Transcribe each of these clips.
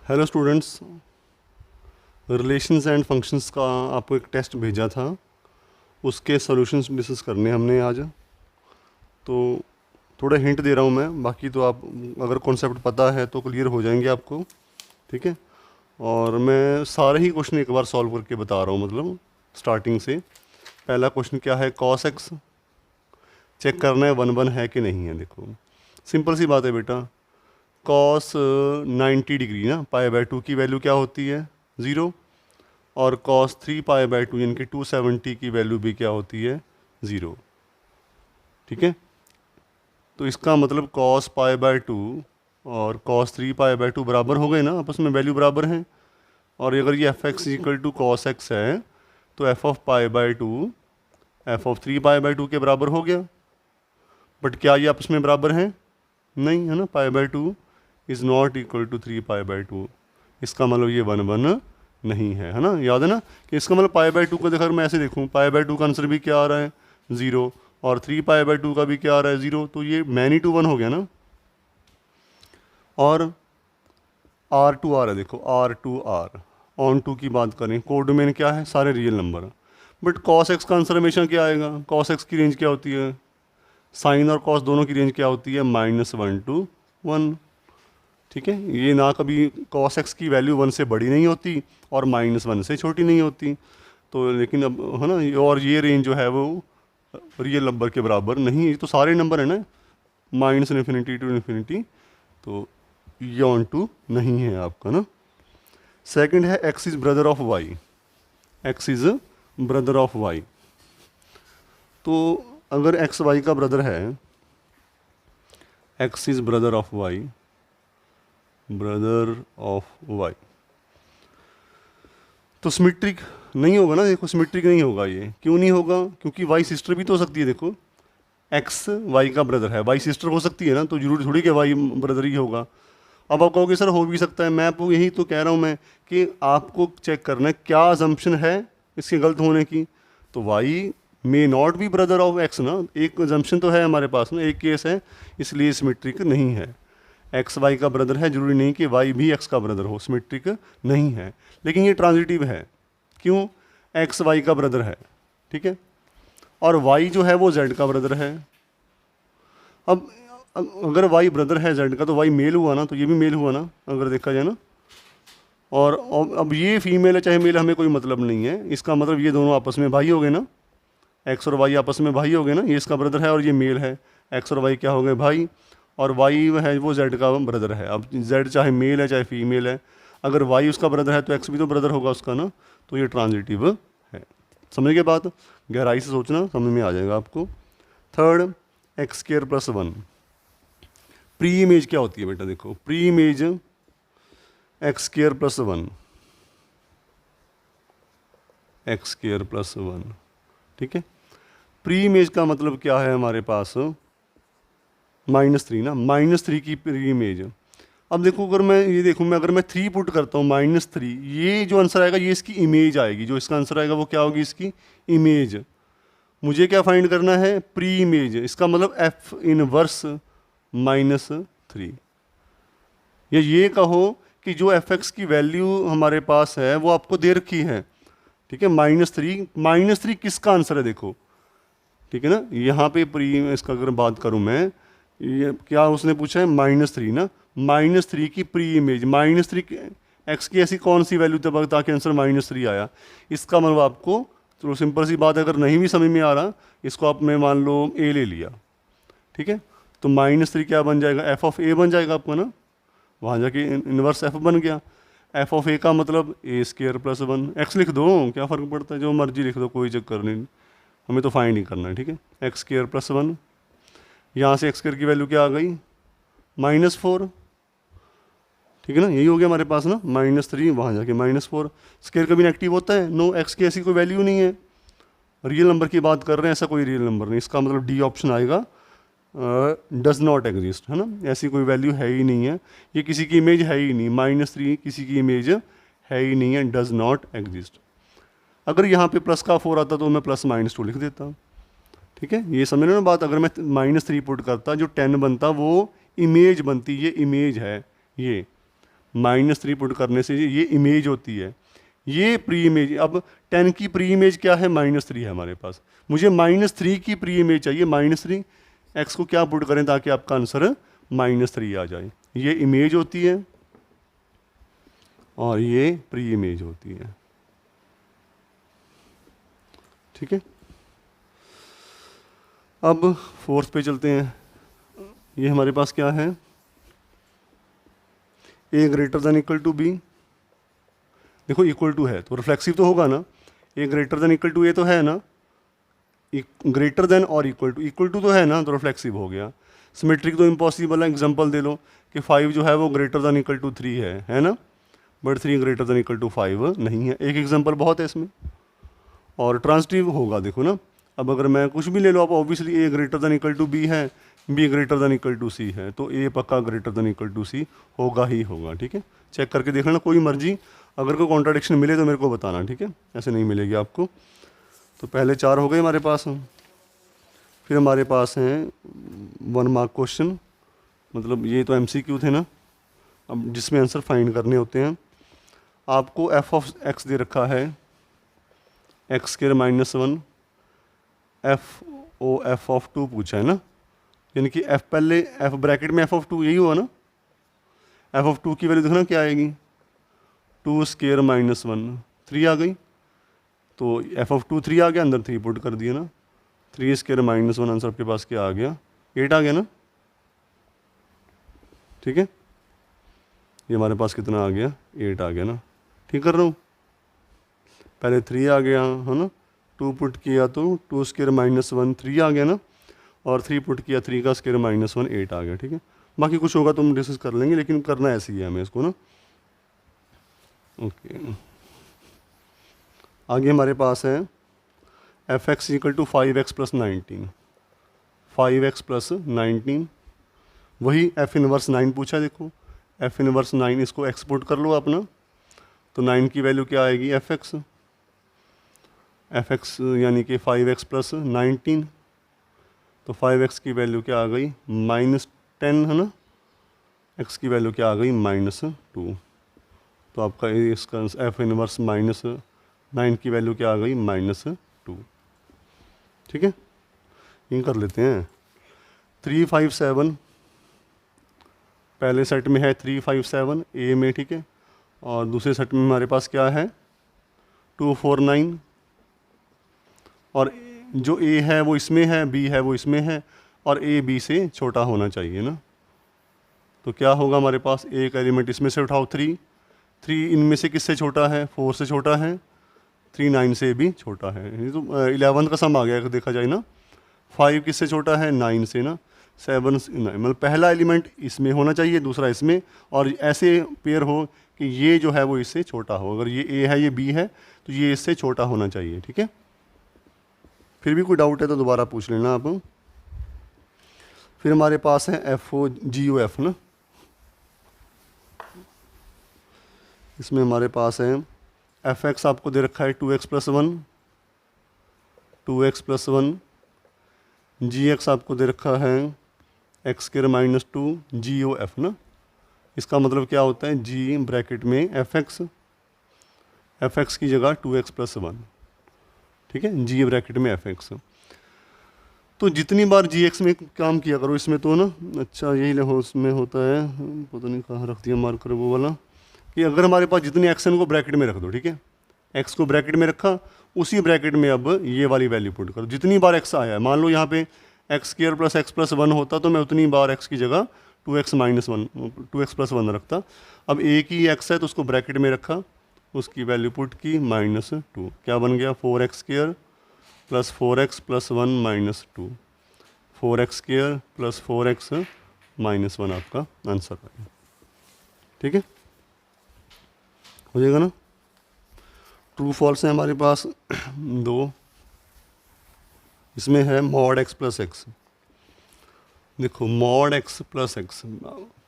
Hello students, relations and functions का आपको एक टेस्ट भेजा था, उसके सॉल्यूशंस डिस्कस करने हमने आज। तो थोड़ा हिंट दे रहा हूँ मैं, बाकी तो आप अगर कॉन्सेप्ट पता है तो क्लियर हो जाएंगे आपको। ठीक है, और मैं सारे ही क्वेश्चन एक बार सॉल्व करके बता रहा हूँ, मतलब स्टार्टिंग से। पहला क्वेश्चन क्या है, कॉस एक्स चेक करना है 1 1 है कि नहीं है। देखो सिंपल सी बात है बेटा, कॉस 90 डिग्री ना पाई/2 की वैल्यू क्या होती है, 0। और cos 3 पाई/2 यानी कि 270 की वैल्यू भी क्या होती है, 0। ठीक है, तो इसका मतलब cos पाई/2 और cos 3 पाई/2 बराबर हो गए ना, आपस में वैल्यू बराबर हैं। और अगर ये F X equal to cos X है तो एफ ऑफ पाई/2 एफ ऑफ 3 पाई/2 के बराबर हो गया। बट क्या ये आपस में बराबर हैं, नहीं है ना। पाई/2 इज़ नॉट इक्वल टू 3 पाई/2, इसका मतलब ये 1 1 नहीं है ना। याद है ना कि इसका मतलब पाई/2 को देखकर मैं ऐसे देखूँ, पाई/2 का आंसर भी क्या आ रहा है, 0। और 3 पाई/2 का भी क्या आ रहा है, 0। तो ये मैनी टू 1 हो गया ना। और R2R है, देखो R2R ऑन टू की बात करें, कोडोमेन क्या है, सारे real number. But cos x का आंसर हमेशा क्या आएगा, कॉस एक्स की रेंज क्या होती है, साइन और कॉस दोनों की रेंज क्या होती है, -1 to 1। ठीक है, ये ना कभी कॉस एक्स की वैल्यू 1 से बड़ी नहीं होती और -1 से छोटी नहीं होती। तो लेकिन अब है ना, और ये रेंज जो है वो रियल नंबर के बराबर नहीं है। ये तो सारे नंबर है ना, -∞ to ∞। तो ये ऑन टू नहीं है आपका ना। सेकंड है X is brother of Y, X is brother of Y. तो अगर एक्स वाई का ब्रदर है, X is brother of Y, brother of Y, तो सिमेट्रिक नहीं होगा ना। देखो सिमेट्रिक नहीं होगा ये, क्यों नहीं होगा, क्योंकि वाई सिस्टर भी तो हो सकती है। देखो एक्स वाई का ब्रदर है, वाई सिस्टर हो सकती है ना, तो जरूरी थोड़ी कि वाई ब्रदर ही होगा। अब आप कहोगे सर हो भी सकता है, मैं आपको यही तो कह रहा हूँ मैं कि आपको चेक करना है क्या अजम्पशन है इसके गलत होने की। तो Y may not be brother of X ना, एक अजम्पशन तो है हमारे पास ना, एक केस है, इसलिए सिमेट्रिक नहीं है। एक्स वाई का ब्रदर है, जरूरी नहीं कि वाई भी एक्स का ब्रदर हो, सिमेट्रिक नहीं है। लेकिन ये ट्रांजिटिव है, क्यों, एक्स वाई का ब्रदर है। ठीक है, और वाई जो है वो जेड का ब्रदर है। अब अगर वाई ब्रदर है जेड का तो वाई मेल हुआ ना, तो ये भी मेल हुआ ना अगर देखा जाए ना। और अब ये फीमेल है चाहे मेल, हमें कोई मतलब नहीं है, इसका मतलब ये दोनों आपस में भाई हो गए ना, एक्स और वाई आपस में भाई हो गए ना। ये इसका ब्रदर है और ये मेल है, एक्स और वाई क्या हो गए, भाई। और वाई है वो जेड का ब्रदर है। अब जेड चाहे मेल है चाहे फीमेल है, अगर वाई उसका ब्रदर है तो एक्स भी तो ब्रदर होगा उसका ना। तो ये ट्रांजिटिव है। समझ के बात, गहराई से सोचना, समझ में आ जाएगा आपको। Third, x² + 1। प्री इमेज क्या होती है बेटा, देखो प्री इमेज x² + 1, x² + 1। ठीक है, प्री इमेज का मतलब क्या है हमारे पास, -3 ना, -3 की प्री इमेज। अब देखो अगर मैं ये देखूँ, मैं अगर मैं 3 पुट करता हूँ -3, ये जो आंसर आएगा ये इसकी इमेज आएगी, जो इसका आंसर आएगा वो क्या होगी, इसकी इमेज। मुझे क्या फाइंड करना है, प्री इमेज, इसका मतलब F इनवर्स -3। या ये कहो कि जो fx की वैल्यू हमारे पास है वो आपको दे रखी है। ठीक है, -3 किसका आंसर है देखो। ठीक है ना, यहाँ पे प्री इसका अगर बात करूँ मैं, ये क्या उसने पूछा है, -3 ना, -3 की प्री इमेज, -3 एक्स की ऐसी कौन सी वैल्यू तब ताकि आंसर -3 आया। इसका मतलब आपको, तो सिंपल सी बात है, अगर नहीं भी समझ में आ रहा, इसको आपने मान लो ए ले लिया। ठीक है, तो -3 क्या बन जाएगा, एफ ऑफ ए बन जाएगा आपको ना, वहाँ जाके इनवर्स एफ बन गया। एफ ऑफ ए का मतलब a² + 1, एक्स लिख दो, क्या फ़र्क पड़ता है, जो मर्जी लिख दो, कोई चक्कर नहीं, हमें तो फाइंड ही करना है। ठीक है, x² + 1, यहाँ से x² की वैल्यू क्या आ गई, -4। ठीक है ना, यही हो गया हमारे पास ना, -3 वहाँ जाके -4। स्केयर कभी नेगेटिव होता है, नो, एक्स की ऐसी कोई वैल्यू नहीं है, रियल नंबर की बात कर रहे हैं, ऐसा कोई रियल नंबर नहीं। इसका मतलब डी ऑप्शन आएगा, डज नॉट एग्जिस्ट, है ना, ऐसी कोई वैल्यू है ही नहीं है, ये किसी की इमेज है ही नहीं, -3 किसी की इमेज है ही नहीं है, डज नॉट एग्जिस्ट। अगर यहाँ पे प्लस का 4 आता तो मैं +-2 लिख देता। ठीक है, ये समझ लो ना बात, अगर मैं -3 पुट करता, जो 10 बनता वो इमेज बनती, ये इमेज है ये, -3 पुट करने से ये इमेज होती है, ये प्री इमेज। अब 10 की प्री इमेज क्या है, -3 है हमारे पास। मुझे -3 की प्री इमेज चाहिए, -3 x को क्या पुट करें ताकि आपका आंसर -3 आ जाए। ये इमेज होती है और ये प्री इमेज होती है, ठीक है। अब फोर्थ पे चलते हैं। ये हमारे पास क्या है, a greater than equal to b। देखो इक्वल टू है तो रिफ्लेक्सिव तो होगा ना, a greater than equal to a तो है ना, ग्रेटर देन और इक्वल टू तो है ना, तो रिफ्लेक्सिव हो गया। सिमेट्रिक तो इम्पॉसिबल है, एग्जांपल दे लो कि 5 जो है वो ग्रेटर देन इक्वल टू 3 है ना, but 3 greater than equal to 5 नहीं है। एक एग्जांपल बहुत है इसमें। और ट्रांसिटिव होगा, देखो ना, अब अगर मैं कुछ भी ले लो, आप obviously a greater than equal to b है, b greater than equal to c है, तो a पक्का greater than equal to c होगा ही होगा, ठीक है। चेक करके देख लेना, कोई मर्जी, अगर कोई कॉन्ट्राडिक्शन मिले तो मेरे को बताना, ठीक है, ऐसे नहीं मिलेगी आपको। तो पहले 4 हो गए हमारे पास। फिर हमारे पास हैं 1 मार्क क्वेश्चन, मतलब ये तो MCQ थे ना, अब जिसमें आंसर फाइंड करने होते हैं। आपको f ऑफ x दे रखा है x² -1, f ऑफ 2 पूछा है ना, यानी कि f पहले f ब्रैकेट में f ऑफ 2 यही हुआ ना। f ऑफ 2 की वैल्यू देखना क्या आएगी, 2² -1 3 आ गई, तो f ऑफ 2 3 आ गया, अंदर 3 पुट कर दिया ना, 3² -1 आंसर आपके पास क्या आ गया, 8 आ गया ना, ठीक है। ये हमारे पास कितना आ गया, 8 आ गया ना, ठीक कर रहा हूँ। पहले 3 आ गया है ना, 2 पुट किया तो 2² -1 3 आ गया ना, और 3 पुट किया 3 का स्क्वायर -1 8 आ गया, ठीक है। बाकी कुछ होगा तो हम डिस्कस कर लेंगे, लेकिन करना ऐसे ही है हमें इसको ना। ओके, आगे हमारे पास है f(x) = 5x + 19, 5x + 19, वही f इनवर्स 9 पूछा है। देखो f इनवर्स 9, इसको एक्सपोर्ट कर लो अपना, तो 9 की वैल्यू क्या आएगी, fx यानी कि 5x + 19, तो 5x की वैल्यू क्या आ गई, -10 है ना, x की वैल्यू क्या आ गई, -2, तो आपका इसका f इनवर्स -9 की वैल्यू क्या आ गई, -2, ठीक है। ये कर लेते हैं। 3 5 7 पहले सेट में है 3 5 7 ए में, ठीक है, और दूसरे सेट में हमारे पास क्या है 2 4 9, और जो ए है वो इसमें है, बी है वो इसमें है, और ए बी से छोटा होना चाहिए ना। तो क्या होगा हमारे पास, एक एलिमेंट इसमें से उठाओ 3 इनमें से किससे छोटा है, 4 से छोटा है, 3 9 से भी छोटा है, ये तो 11 का सम आ गया देखा जाए ना। 5 किससे छोटा है, 9 से ना, 7 मतलब पहला एलिमेंट इसमें होना चाहिए, दूसरा इसमें, और ऐसे पेयर हो कि ये जो है वो इससे छोटा हो। अगर ये ए है ये बी है तो ये इससे छोटा होना चाहिए, ठीक है। फिर भी कोई डाउट है तो दोबारा पूछ लेना आप। फिर हमारे पास है FOGOF ना, इसमें हमारे पास है f(x) आपको दे रखा है 2x + 1, 2x + 1, gx आपको दे रखा है x² -2 GOF ना। इसका मतलब क्या होता है, g ब्रैकेट में fx की जगह 2x + 1, ठीक है, g ब्रैकेट में fx। तो जितनी बार gx में काम किया करो इसमें तो ना, अच्छा यही उसमें होता है, पता नहीं कहाँ रख दिया मार्कर वो वाला, कि अगर हमारे पास जितनी x है उनको ब्रैकेट में रख दो, ठीक है। x को ब्रैकेट में रखा, उसी ब्रैकेट में अब ये वाली वैल्यू पुट करो। जितनी बार x आया है, मान लो यहाँ पे x² + x + 1 होता तो मैं उतनी बार x की जगह 2x + 1 रखता। अब एक ही x है तो उसको ब्रैकेट में रखा, उसकी वैल्यू पुट की -2, क्या बन गया, 4x² + 4x + 1 -2, 4x² + 4x - 1 आपका आंसर है, ठीक है, हो जाएगा ना। ट्रू फॉल्स है हमारे पास 2, इसमें है mod x + x। देखो mod x + x,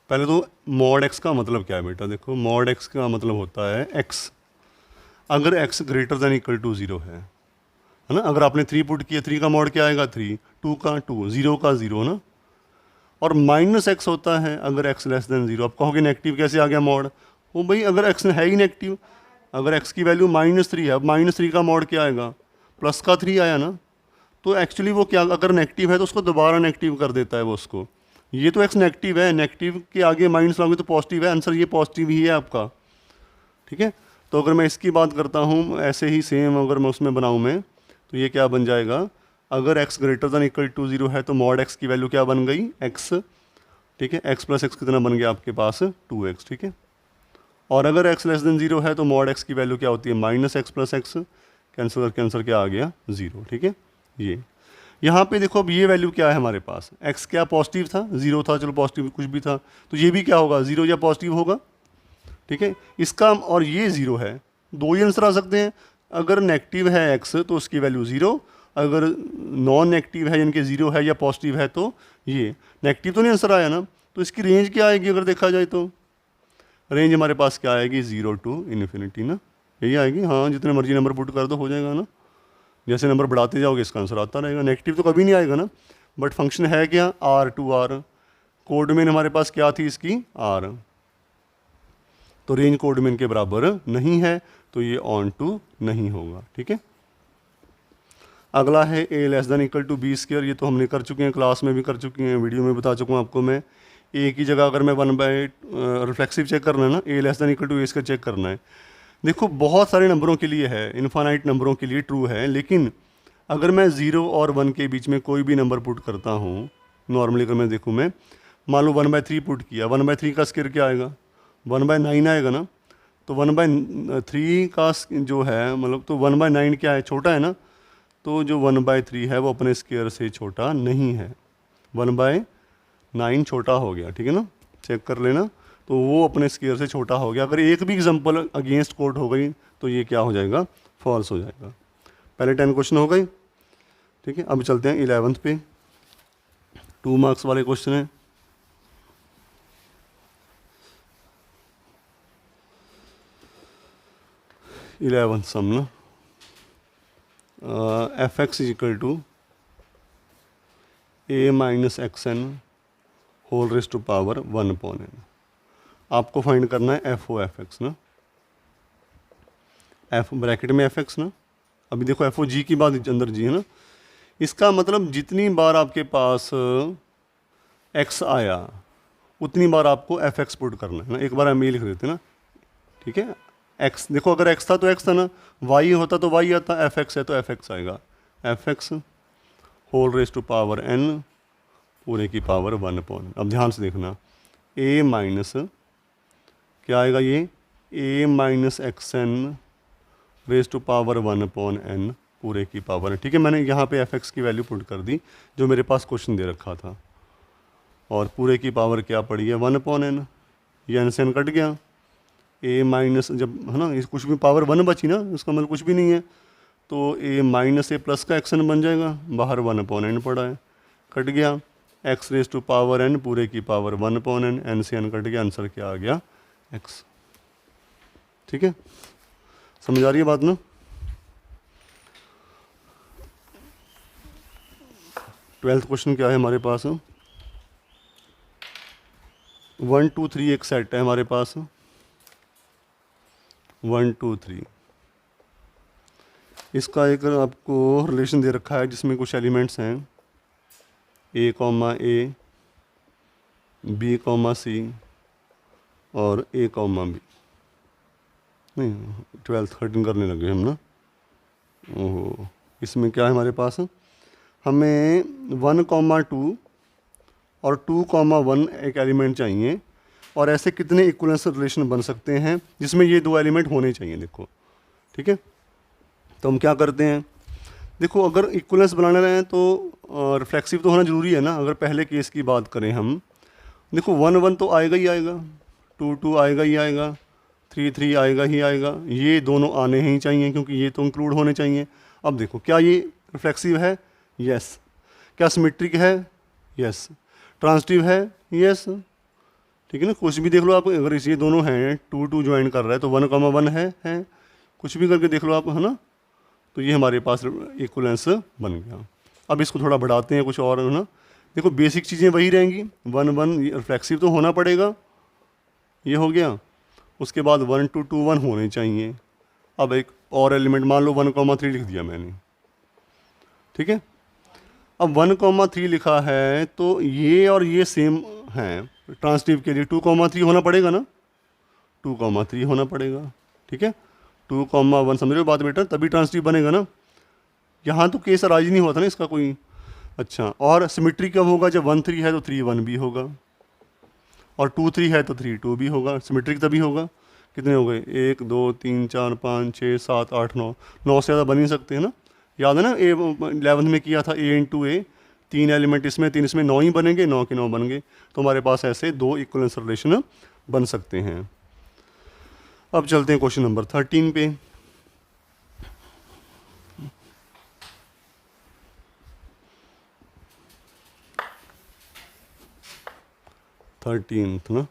पहले तो mod x का मतलब क्या है बेटा, देखो mod x का मतलब होता है x अगर x greater than equal to 0 है ना। अगर आपने 3 पुट किया, 3 का मॉड क्या आएगा, 3, 2 का 2, 0 का 0 ना। और -x होता है अगर x < 0। आप कहोगे नेगेटिव कैसे आ गया मॉड, वो भाई अगर एक्स है ही नेगेटिव, अगर एक्स की वैल्यू -3 है, अब -3 का मॉड क्या आएगा, प्लस का 3 आया ना, तो एक्चुअली वो क्या, अगर नेगेटिव है तो उसको दोबारा नेगेटिव कर देता है वो उसको। ये तो एक्स नेगेटिव है, नेगेटिव के आगे माइनस लाओगे तो पॉजिटिव है, आंसर ये पॉजिटिव ही है आपका, ठीक है। तो अगर मैं इसकी बात करता हूँ ऐसे ही सेम अगर मैं उसमें बनाऊँ मैं, तो ये क्या बन जाएगा, अगर x greater than equal to 0 है तो मॉड x की वैल्यू क्या बन गई, x, ठीक है। x प्लस एक्स कितना बन गया आपके पास, 2x, ठीक है। और अगर x लेस देन 0 है तो मॉड x की वैल्यू क्या होती है, -x प्लस एक्स, कैंसिल करके आंसर क्या आ गया, 0, ठीक है। ये यहाँ पे देखो अब ये वैल्यू क्या है हमारे पास, x क्या पॉजिटिव था, 0 था, चलो पॉजिटिव कुछ भी था, तो ये भी क्या होगा, 0 या पॉजिटिव होगा, ठीक है। इसका और ये 0 है, दो ही आंसर आ सकते हैं। अगर नेगेटिव है x तो उसकी वैल्यू 0, अगर नॉन नेगेटिव है यानी कि 0 है या पॉजिटिव है तो ये नेगेटिव तो नहीं आंसर आया ना, तो इसकी रेंज क्या आएगी अगर देखा जाए तो, रेंज हमारे पास क्या आएगी, 0 टू इन्फिनिटी ना, यही आएगी। हाँ, जितने मर्जी नंबर पुट कर दो हो जाएगा ना, जैसे नंबर बढ़ाते जाओगे इसका आंसर आता रहेगा, नेगेटिव तो कभी नहीं आएगा ना। बट फंक्शन है क्या, R, कोड में हमारे पास क्या थी इसकी, R, तो रेंज कोड में के बराबर नहीं है, तो ये ऑन टू नहीं होगा, ठीक है। अगला है a less than equal to B square, ये तो हमने कर चुके हैं, क्लास में भी कर चुके हैं, वीडियो में बता चुका हूँ आपको मैं। a की जगह अगर मैं 1/, रिफ्लेक्सिव चेक करना है ना, a less than equal to a square check करना है। देखो बहुत सारे नंबरों के लिए है, इनफाइनाइट नंबरों के लिए ट्रू है, लेकिन अगर मैं 0 और 1 के बीच में कोई भी नंबर पुट करता हूँ, नॉर्मली अगर मैं देखूँ, मैं मान लो 1/3 पुट किया, 1/3 का स्क्वायर क्या आएगा, 1/9 आएगा ना, तो 1/3 का जो है मतलब, तो 1/9 क्या है, छोटा है ना, तो जो 1/3 है वो अपने स्क्वायर से छोटा नहीं है, 1/9 छोटा हो गया, ठीक है ना, चेक कर लेना, तो वो अपने स्क्वायर से छोटा हो गया। अगर एक भी एग्जांपल अगेंस्ट कोड हो गई तो ये क्या हो जाएगा, फॉल्स हो जाएगा। पहले 10 क्वेश्चन हो गए, ठीक है। अब चलते हैं 11th पे, 2 मार्क्स वाले क्वेश्चन हैं। इलेवेंथ सम ना, fx is equal to a minus X N whole raise to power 1/n। आपको फाइंड करना है एफ ओ एफ एक्स ना, एफ ब्रैकेट में एफ एक्स ना, अभी देखो एफ ओ जी की बात अंदर जी है ना, इसका मतलब जितनी बार आपके पास एक्स आया उतनी बार आपको एफ एक्स पुट करना है ना। एक बार हम ये लिख देते ना, ठीक है। एक्स देखो, अगर एक्स था तो एक्स था ना, वाई होता तो वाई आता, एफ एक्स है तो एफ एक्स आएगा, F X whole raise to power N पूरे की पावर 1/n। अब ध्यान से देखना, a माइनस क्या आएगा, ये a minus X N raise to power 1/n पूरे की पावर, ठीक है। मैंने यहाँ पे एफ एक्स की वैल्यू पुट कर दी जो मेरे पास क्वेश्चन दे रखा था, और पूरे की पावर क्या पड़ी है, 1/n, ये एन से एन कट गया, a माइनस जब है ना, इस कुछ भी पावर 1 बची ना, इसका मतलब कुछ भी नहीं है, तो a माइनस ए प्लस का एक्सन बन जाएगा, बाहर 1/n पड़ा है, कट गया, x raise to power n पूरे की पावर 1/n, n से n कट गया, आंसर क्या आ गया, x, ठीक है। समझ आ रही है बात ना। ट्वेल्थ क्वेश्चन क्या है हमारे पास, 1 2 3 एक सेट है हमारे पास, 1 2 3, इसका एक आपको रिलेशन दे रखा है जिसमें कुछ एलिमेंट्स हैं, a, b, c और a, b। नहीं 12 13 करने लगे हम ना, ओहो। इसमें क्या है हमारे पास, हमें 1, 2 और 2, 1 एक एलिमेंट चाहिए, और ऐसे कितने इक्वलेंस रिलेशन बन सकते हैं जिसमें ये दो एलिमेंट होने चाहिए, देखो, ठीक है। तो हम क्या करते हैं, देखो अगर इक्वलेंस बनाना है तो रिफ्लेक्सिव तो होना ज़रूरी है ना। अगर पहले केस की बात करें हम, देखो 1 1 तो आएगा ही आएगा, 2 2 आएगा ही आएगा, 3 3 आएगा ही आएगा, ये दोनों आने ही चाहिए क्योंकि ये तो इंक्लूड होने चाहिए। अब देखो क्या ये रिफ्लेक्सिव है, यस, क्या सिमेट्रिक है, यस, ट्रांजिटिव है, यस, ठीक है ना। कुछ भी देख लो आप, अगर ये दोनों हैं 2 2 ज्वाइन कर रहा है तो 1, 1 है, कुछ भी करके देख लो आप, है ना, तो ये हमारे पास इक्वलेंस बन गया। अब इसको थोड़ा बढ़ाते हैं कुछ और, है ना। देखो बेसिक चीज़ें वही रहेंगी, 1 1 रिफ्लेक्सिव तो होना पड़ेगा, ये हो गया, उसके बाद 1 2 2 1 होने चाहिए। अब एक और एलिमेंट मान लो 1,3 लिख दिया मैंने, ठीक है। अब 1,3 लिखा है तो ये और ये सेम हैं, ट्रांसटिव के लिए 2,3 होना पड़ेगा ना, 2,3 होना पड़ेगा, ठीक है। 2,1 समझ रहे हो बात बेटा, तभी ट्रांसटिव बनेगा ना। यहाँ तो केस अराइज नहीं होता ना इसका कोई। अच्छा, और सिमेट्री कब होगा, जब 1 3 है तो 3 1 भी होगा, और 2 3 है तो 3 2 भी होगा। सिमेट्रिक तभी होगा। कितने हो गए, 1 2 3 4 5 6 7 8 9, 9 से ज़्यादा बन ही सकते हैं ना। याद है ना ए 11th में किया था A इंटू ए, 3 एलिमेंट इसमें 3 इसमें, 9 ही बनेंगे, 9 के 9 बन गए। तो हमारे पास ऐसे 2 इक्विवेलेंस रिलेशन बन सकते हैं। अब चलते हैं क्वेश्चन नंबर 13 पे। थर्टीन्थ ना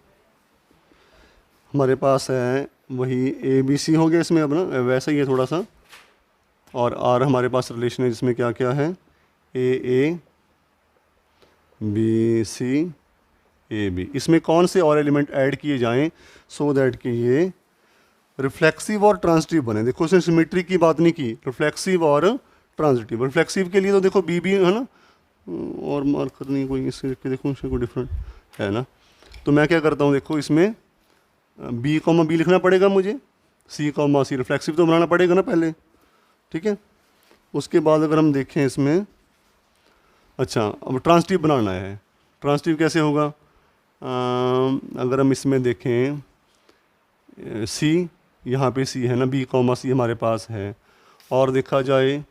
हमारे पास है वही ABC हो गया इसमें अब ना, वैसा ही है थोड़ा सा। और R हमारे पास रिलेशन है जिसमें क्या क्या है, AA BC AB। इसमें कौन से और एलिमेंट ऐड किए जाएं सो दैट कि ये रिफ्लेक्सिव और ट्रांजिटिव बने। देखो इसने सिमेट्री की बात नहीं की, रिफ्लेक्सिव और ट्रांजिटिव। रिफ्लेक्सिव के लिए तो देखो B भी है ना, और मार्कर नहीं कोई इसके, देखो इसमें कोई डिफरेंट है ना। तो मैं क्या करता हूँ, देखो इसमें B, B लिखना पड़ेगा मुझे, C, C रिफ्लेक्सिव तो बनाना पड़ेगा ना पहले, ठीक है। उसके बाद अगर हम देखें इसमें, अच्छा अब ट्रांजिटिव बनाना है। ट्रांजिटिव कैसे होगा, अगर हम इसमें देखें C, यहाँ पे C है ना, B, C हमारे पास है। और देखा जाए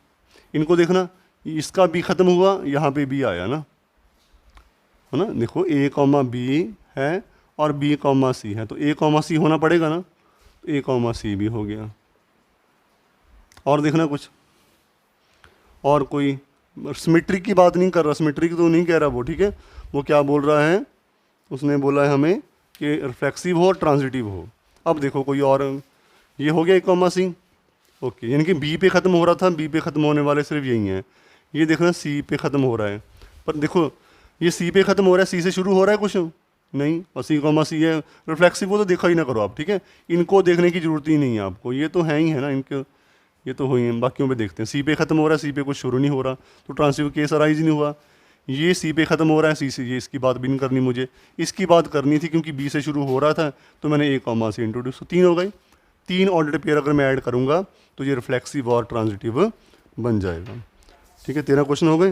इनको, देखना इसका B ख़त्म हुआ, यहाँ पे B आया ना, है ना। देखो A, B है और B, C है, तो A, C होना पड़ेगा ना, तो A, C भी हो गया। और देखना कुछ और कोई, सिमेट्रिक की बात नहीं कर रहा, सिमेट्रिक तो नहीं कह रहा वो, ठीक है। वो क्या बोल रहा है, उसने बोला है हमें कि रिफ्लेक्सिव हो और ट्रांजिटिव हो। अब देखो कोई और, ये हो गया A, C, ओके, यानी कि B पे ख़त्म हो रहा था, B पे ख़त्म होने वाले सिर्फ यही हैं। ये देखना C पे ख़त्म हो रहा है, पर देखो ये C पे ख़त्म हो रहा है, C से शुरू हो रहा है कुछ नहीं, और C, C है रिफ्लेक्सिव, वो तो देखा ही ना करो आप, ठीक है। इनको देखने की ज़रूरत ही नहीं है आपको, ये तो है ही है ना, इनके ये तो हुई हैं। बाकियों पे देखते हैं, C पे ख़त्म हो रहा है, C पे कुछ शुरू नहीं हो रहा, तो ट्रांजिटिव केस अराइज नहीं हुआ। ये C पे ख़त्म हो रहा है, C से, ये इसकी बात भी नहीं करनी मुझे, इसकी बात करनी थी क्योंकि B से शुरू हो रहा था, तो मैंने A, C इंट्रोड्यूस, तो 3 हो गए। 3 ऑर्डर पेयर अगर मैं ऐड करूँगा तो ये रिफ्लेक्सिव और ट्रांजिटिव बन जाएगा, ठीक है। 13 क्वेश्चन हो गए।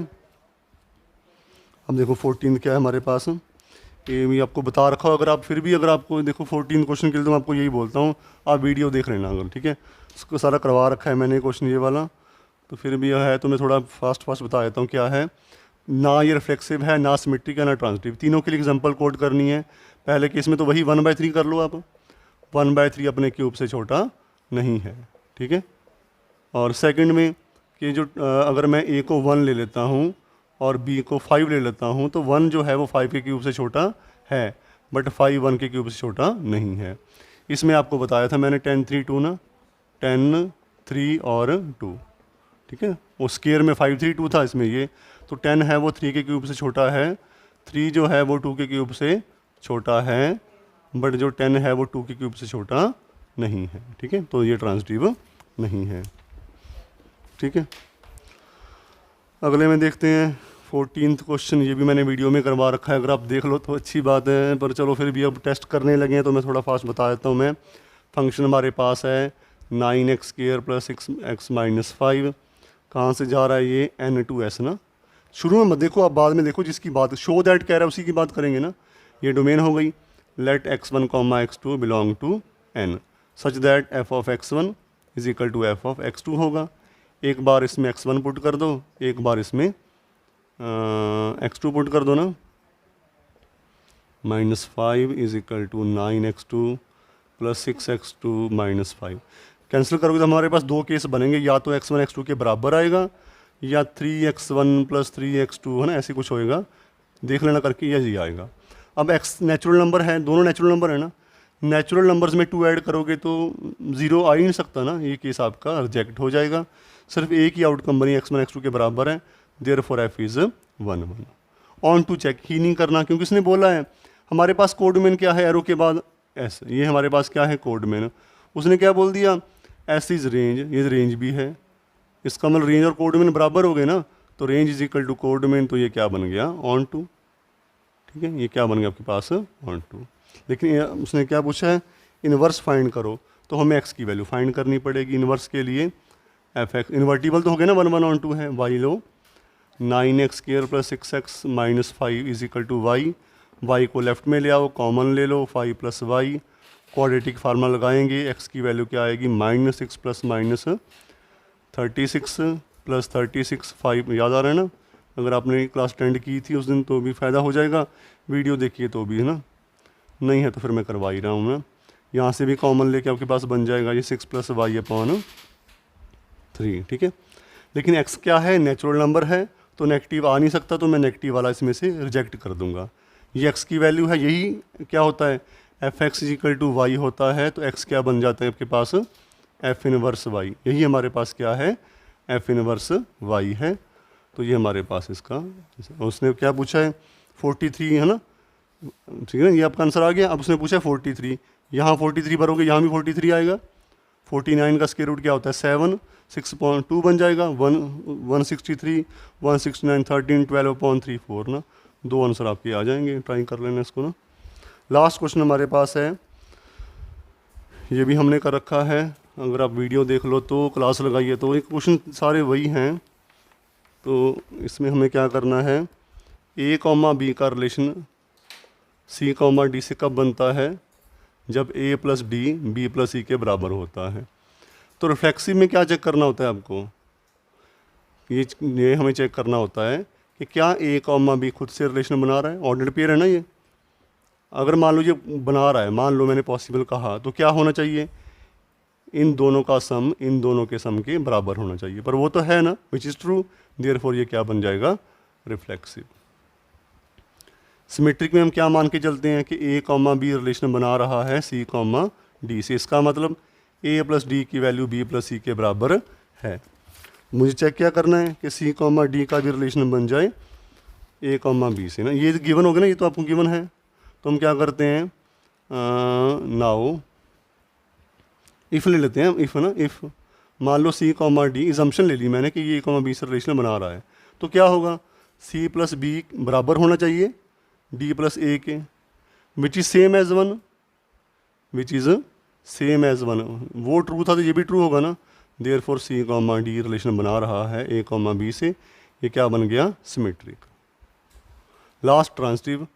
अब देखो 14 क्या है हमारे पास, ये भी आपको बता रखा हो। अगर आप फिर भी, अगर आपको देखो 14 क्वेश्चन के लिए, तो मैं आपको यही बोलता हूँ आप वीडियो देख लेना अगर, ठीक है। उसको सारा करवा रखा है मैंने क्वेश्चन ये वाला, तो फिर भी यह है तो मैं थोड़ा फास्ट बता देता हूँ क्या है। ना ये रिफ्लेक्सिव है, ना सिमेट्रिक है, ना ट्रांजिटिव। तीनों के लिए एग्जांपल कोड करनी है। पहले केस में तो वही 1/3 कर लो आप, 1/3 अपने क्यूब से छोटा नहीं है, ठीक है। और सेकंड में कि जो अगर मैं A को 1 ले लेता हूँ और B को 5 ले लेता हूँ, तो 1 जो है वो 5 के क्यूब से छोटा है, बट 5 1 के क्यूब से छोटा नहीं है। इसमें आपको बताया था मैंने 10 3 2 ना, 10 3 और 2, ठीक है। वो स्केयर में 5 3 2 था, इसमें ये तो 10 है वो 3 के क्यूब से छोटा है, 3 जो है वो 2 के क्यूब से छोटा है, बट जो 10 है वो 2 के क्यूब से छोटा नहीं है, ठीक है। तो ये ट्रांजिटिव नहीं है, ठीक है। अगले में देखते हैं 14th क्वेश्चन। ये भी मैंने वीडियो में करवा रखा है, अगर आप देख लो तो अच्छी बात है, पर चलो फिर भी अब टेस्ट करने लगे हैं तो मैं थोड़ा फास्ट बता देता हूँ मैं। फंक्शन हमारे पास है 9x² + 6x - 5, कहाँ से जा रहा है ये, N2S ना। शुरू में मत देखो, आप बाद में देखो, जिसकी बात शो दैट कह रहा है उसी की बात करेंगे ना। ये डोमेन हो गई, let x1, x2 belong to N such that f(x1) = f(x2) होगा। एक बार इसमें x1 पुट कर दो, एक बार इसमें x2 पुट कर दो ना। -5 = 9x2 + 6x2 - 5। कैंसिल करोगे तो हमारे पास 2 केस बनेंगे, या तो x1 x2 के बराबर आएगा, या 3x1 + 3x2 है ना, ऐसे कुछ होएगा, देख लेना करके, ये आएगा। अब x नेचुरल नंबर है, दोनों नेचुरल नंबर है ना। नेचुरल नंबर्स में 2 ऐड करोगे तो 0 आ ही नहीं सकता ना, ये केस आपका रिजेक्ट हो जाएगा। सिर्फ एक ही आउटकम बनी, x1 x2 के बराबर है, therefore f is 1 1। On to check ही नहीं करना, क्योंकि इसने बोला है हमारे पास कोड में क्या है, एरो के बाद एस, ये हमारे पास क्या है कोड में ना। उसने क्या बोल दिया, एस इज रेंज, ये रेंज भी है, इसका मतलब रेंज और कोड में बराबर हो गए ना, तो range is equal to codomain, तो ये क्या बन गया ऑन टू। ठीक है, ये क्या बन गया आपके पास ऑन टू। लेकिन उसने क्या पूछा है, इन्वर्स फाइंड करो, तो हमें एक्स की वैल्यू फाइंड करनी पड़ेगी। इन्वर्स के लिए एफ एक्स इन्वर्टिबल तो हो गया ना, 1 1 ऑन टू है। वाई लो 9x² + 6x - 5 is equal to y, y को लेफ्ट में ले आओ, कॉमन ले लो, 5 + y, क्वाड्रेटिक फार्मूला लगाएंगे, x की वैल्यू क्या आएगी -6 + -36 + 36 5, याद आ रहा है ना। अगर आपने क्लास 10 की थी उस दिन तो भी फ़ायदा हो जाएगा, वीडियो देखिए तो भी, है ना, नहीं है तो फिर मैं करवा ही रहा हूँ ना। यहाँ से भी कॉमन लेके आपके पास बन जाएगा ये 6 + y/3। ठीक है, लेकिन x क्या है, नेचुरल नंबर है, तो नेगेटिव आ नहीं सकता, तो मैं नेगेटिव वाला इसमें से रिजेक्ट कर दूंगा। ये x की वैल्यू है, यही क्या होता है, f(x = y) होता है, तो x क्या बन जाता है आपके पास, f इनवर्स y, यही हमारे पास क्या है, f इनवर्स y है। तो ये हमारे पास इसका, उसने क्या पूछा है 43, है ना, ठीक है ना, ये आपका आंसर आ गया। अब उसने पूछा है 43, यहाँ 43 भरोगे, यहाँ भी 43 आएगा। 49 का स्क्वायर रूट क्या होता है 7, 6.2 बन जाएगा, 163, 169, 13, 12/34 ना, 2 आंसर आपके आ जाएंगे। ट्राई कर लेना इसको ना। लास्ट क्वेश्चन हमारे पास है, ये भी हमने कर रखा है, अगर आप वीडियो देख लो तो, क्लास लगाइए तो, ये क्वेश्चन सारे वही हैं। तो इसमें हमें क्या करना है, a, b का रिलेशन c, d से कब बनता है, जब a + d b + c के बराबर होता है। तो रिफ्लेक्सिव में क्या चेक करना होता है आपको, ये हमें चेक करना होता है कि क्या a, b खुद से रिलेशन बना रहा है, ऑर्डर्ड पेयर है ना ये। अगर मान लो ये बना रहा है, मान लो मैंने पॉसिबल कहा, तो क्या होना चाहिए, इन दोनों का सम इन दोनों के सम के बराबर होना चाहिए, पर वो तो है ना, विच इज़ ट्रू, देयरफॉर ये क्या बन जाएगा, रिफ्लेक्सिव। सिमेट्रिक में हम क्या मान के चलते हैं कि a, b रिलेशन बना रहा है c, d से, इसका मतलब a + d की वैल्यू b + c के बराबर है। मुझे चेक क्या करना है कि c, d का भी रिलेशन बन जाए a, b से ना। ये गिवन हो गया ना, ये तो आपको गिवन है, तो हम क्या करते हैं, नाउ इफ़ ले लेते हैं, इफ़ ना, इफ़ मान लो c, d, इजम्पशन ले ली मैंने कि ये a, b से रिलेशन बना रहा है, तो क्या होगा, c + b बराबर होना चाहिए d + a के, which is same as 1, which is same as 1, वो ट्रू था तो ये भी ट्रू होगा ना। देयरफॉर c, d रिलेशन बना रहा है a, b से, ये क्या बन गया, सिमेट्रिक। लास्ट ट्रांसिटिव,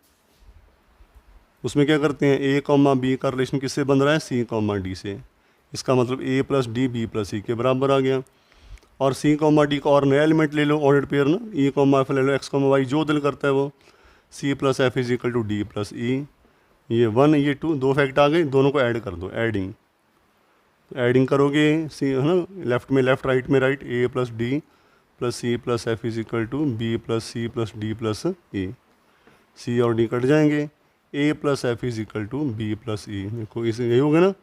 उसमें क्या करते हैं, a, b का रिलेशन किससे बन रहा है, c, d से, इसका मतलब a + d b + c के बराबर आ गया। और c, d का और नया एलिमेंट ले लो, ऑर्डर्ड पेयर ना, e, f ले लो, x, y, जो दिल करता है वो, c + f = d + e, ये 1 ये 2, 2 फैक्ट आ गए, दोनों को ऐड कर दो, एडिंग, तो एडिंग करोगे c, है ना, लेफ्ट में लेफ्ट, राइट में right, a + d + c + f = b + c + d + e, c और d कट जाएंगे, a + f = b + e, देखो इसे यही होगा ना,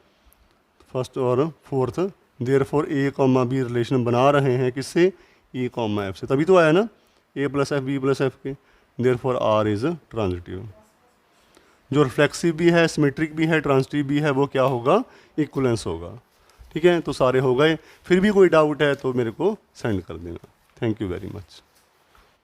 फर्स्ट और fourth. Therefore a, b relation बना रहे हैं किससे, e, f से, तभी तो आया ना a + f b + f के। Therefore r is transitive. जो रिफ्लेक्सिव भी है, सिमेट्रिक भी है, ट्रांजिटिव भी है, वो क्या होगा, इक्वलेंस होगा। ठीक है, तो सारे हो गए। फिर भी कोई डाउट है तो मेरे को सेंड कर देना। Thank you very much.